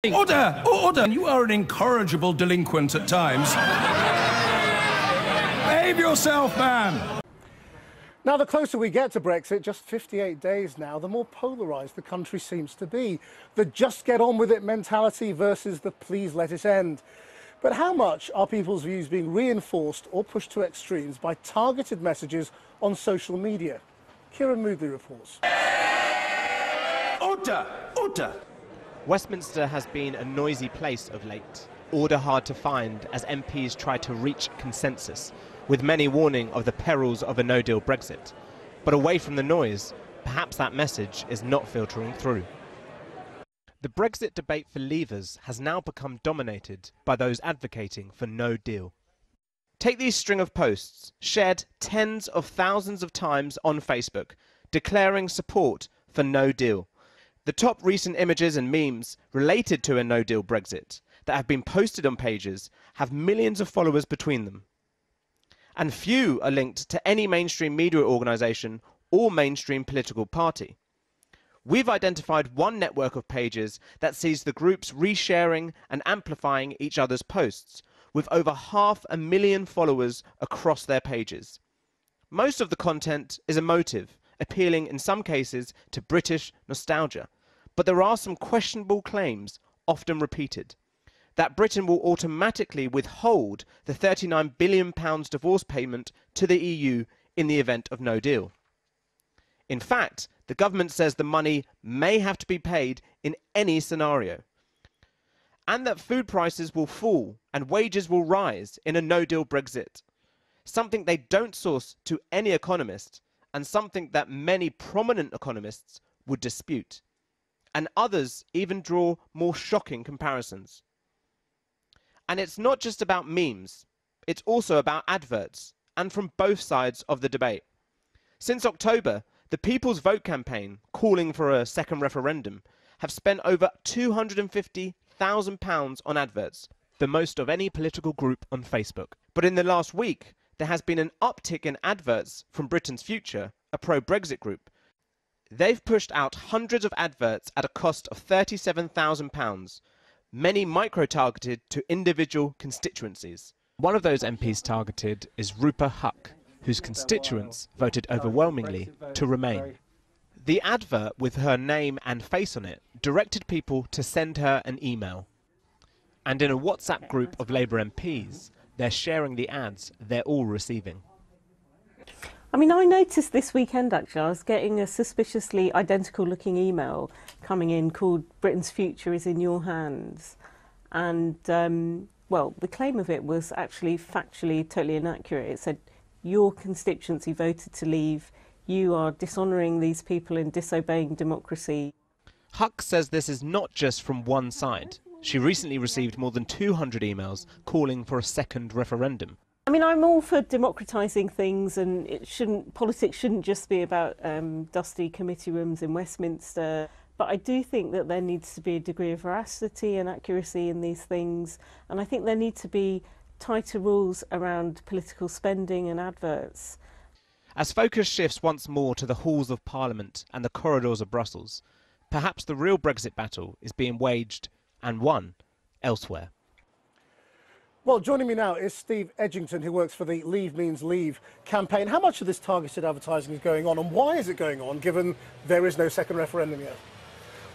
Order! Order! You are an incorrigible delinquent at times. Behave yourself, man! Now, the closer we get to Brexit, just 58 days now, the more polarised the country seems to be. The just get on with it mentality versus the please let it end. But how much are people's views being reinforced or pushed to extremes by targeted messages on social media? Kieran Moodley reports. Order! Order! Westminster has been a noisy place of late, order hard to find as MPs try to reach consensus, with many warning of the perils of a no-deal Brexit. But away from the noise, perhaps that message is not filtering through. The Brexit debate for Leavers has now become dominated by those advocating for no deal. Take these string of posts, shared tens of thousands of times on Facebook, declaring support for no deal. The top recent images and memes related to a no-deal Brexit that have been posted on pages have millions of followers between them. And few are linked to any mainstream media organisation or mainstream political party. We've identified one network of pages that sees the groups resharing and amplifying each other's posts, with over 500,000 followers across their pages. Most of the content is emotive, appealing in some cases to British nostalgia. But there are some questionable claims, often repeated, that Britain will automatically withhold the £39 billion divorce payment to the EU in the event of no deal. In fact, the government says the money may have to be paid in any scenario, and that food prices will fall and wages will rise in a no-deal Brexit, something they don't source to any economist, and something that many prominent economists would dispute. And others even draw more shocking comparisons. And it's not just about memes, it's also about adverts, and from both sides of the debate. Since October, the People's Vote campaign, calling for a second referendum, have spent over £250,000 on adverts, the most of any political group on Facebook. But in the last week, there has been an uptick in adverts from Britain's Future, a pro-Brexit group. They've pushed out hundreds of adverts at a cost of £37,000, many micro-targeted to individual constituencies. One of those MPs targeted is Rupa Huck, whose constituents voted overwhelmingly to remain. The advert with her name and face on it directed people to send her an email. And in a WhatsApp group of Labour MPs, they're sharing the ads they're all receiving. I mean, I noticed this weekend, actually, I was getting a suspiciously identical-looking email coming in called Britain's Future is in Your Hands. And, well, the claim of it was actually factually totally inaccurate. It said, your constituency voted to leave, you are dishonouring these people and disobeying democracy. Huck says this is not just from one side. She recently received more than 200 emails calling for a second referendum. I mean, I'm all for democratising things, and politics shouldn't just be about dusty committee rooms in Westminster. But I do think that there needs to be a degree of veracity and accuracy in these things, and I think there need to be tighter rules around political spending and adverts. As focus shifts once more to the halls of Parliament and the corridors of Brussels, perhaps the real Brexit battle is being waged and won elsewhere. Well, joining me now is Steve Edgington, who works for the Leave Means Leave campaign. How much of this targeted advertising is going on, and why is it going on, given there is no second referendum yet?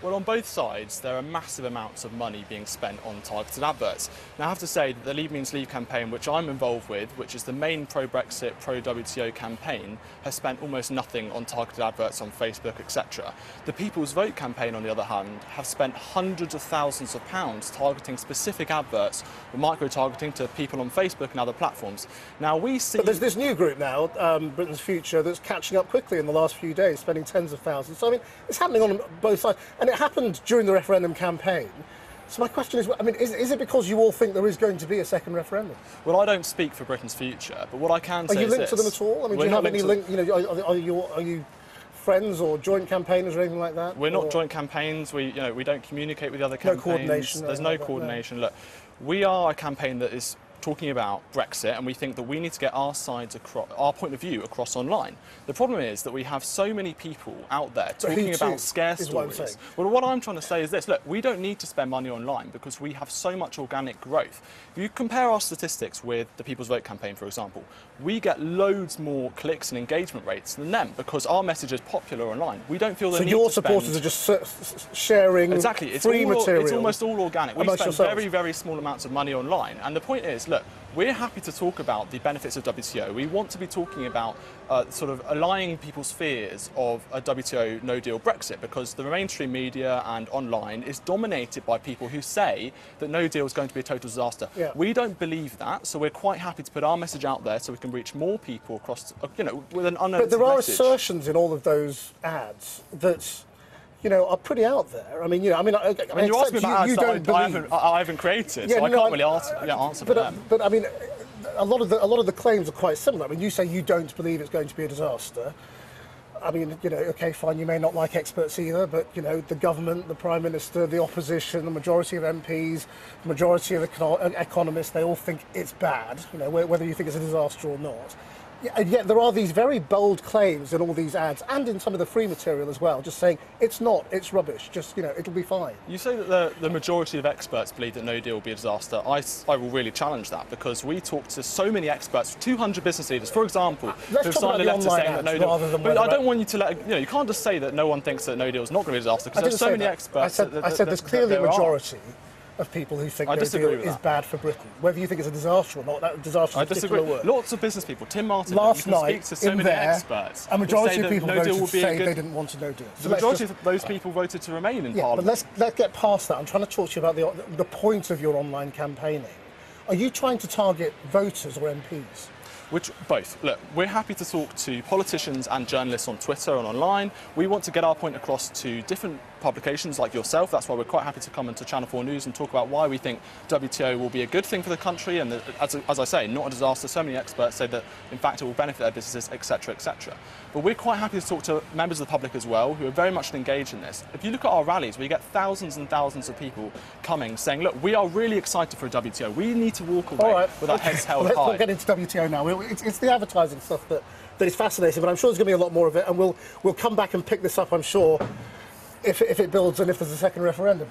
Well, on both sides, there are massive amounts of money being spent on targeted adverts. Now, I have to say that the Leave Means Leave campaign, which I'm involved with, which is the main pro-Brexit, pro-WTO campaign, has spent almost nothing on targeted adverts on Facebook, etc. The People's Vote campaign, on the other hand, have spent hundreds of thousands of pounds targeting specific adverts, or micro-targeting to people on Facebook and other platforms. Now, we see... But there's this new group now, Britain's Future, that's catching up quickly in the last few days, spending tens of thousands. So, I mean, it's happening on both sides. And it happened during the referendum campaign. So my question is, I mean, is it because you all think there is going to be a second referendum? Well, I don't speak for Britain's Future, but what I can say is this. Are you linked to them at all? I mean, do you have any link, you know, are you friends or joint campaigners or anything like that? We're not joint campaigns. We don't communicate with the other campaigns. No coordination. There's no coordination. Look, we are a campaign that is talking about Brexit, and we think that we need to get our sides across, our point of view across online. The problem is that we have so many people out there talking about scare stories. Well, what I'm trying to say is this: look, we don't need to spend money online because we have so much organic growth. If you compare our statistics with the People's Vote campaign, for example, we get loads more clicks and engagement rates than them because our message is popular online. We don't feel the need to spend. So your supporters are just sharing free material. It's almost all organic. We spend very, very small amounts of money online. And the point is, look, we're happy to talk about the benefits of WTO. We want to be talking about sort of allaying people's fears of a WTO no-deal Brexit because the mainstream media and online is dominated by people who say that no deal is going to be a total disaster. Yeah. We don't believe that, so we're quite happy to put our message out there so we can reach more people across, with an unedited But there are message. assertions in all of those ads that, are pretty out there. I mean, you asked me about ads that I haven't created, so I can't really answer for them. But I mean, a lot of the claims are quite similar. I mean, you say you don't believe it's going to be a disaster. I mean, okay, fine, you may not like experts either, but, the government, the Prime Minister, the opposition, the majority of MPs, the majority of economists, they all think it's bad, whether you think it's a disaster or not. And yet there are these very bold claims in all these ads and in some of the free material as well, just saying it's not, it's rubbish, just, it'll be fine. You say that the majority of experts believe that no deal will be a disaster. I will really challenge that because we talked to so many experts, 200 business leaders, for example, who've signed a letter saying that no deal. But I don't want you to you can't just say that no one thinks that no deal is not going to be a disaster because there's so many experts. I said there's clearly a majority of people who think no deal is bad for Britain. Whether you think it's a disaster or not, that disaster is a particular word. Lots of business people, Tim Martin, last night, to so many experts, a majority of people voted to say they didn't want a no deal. The majority of those people voted to remain in Parliament. But let's get past that. I'm trying to talk to you about the point of your online campaigning. Are you trying to target voters or MPs? Both. Look, we're happy to talk to politicians and journalists on Twitter and online. We want to get our point across to different publications like yourself. That's why we're quite happy to come into Channel 4 News and talk about why we think WTO will be a good thing for the country and, as I say, not a disaster. So many experts say that, in fact, it will benefit their businesses, etc., etc. But we're quite happy to talk to members of the public as well who are very much engaged in this. If you look at our rallies, we get thousands and thousands of people coming saying, look, we are really excited for a WTO. We need to walk away with our heads held high. Let's get into WTO now. It's the advertising stuff that is fascinating, but I'm sure there's going to be a lot more of it, and we'll come back and pick this up, I'm sure, if it builds and if there's a second referendum.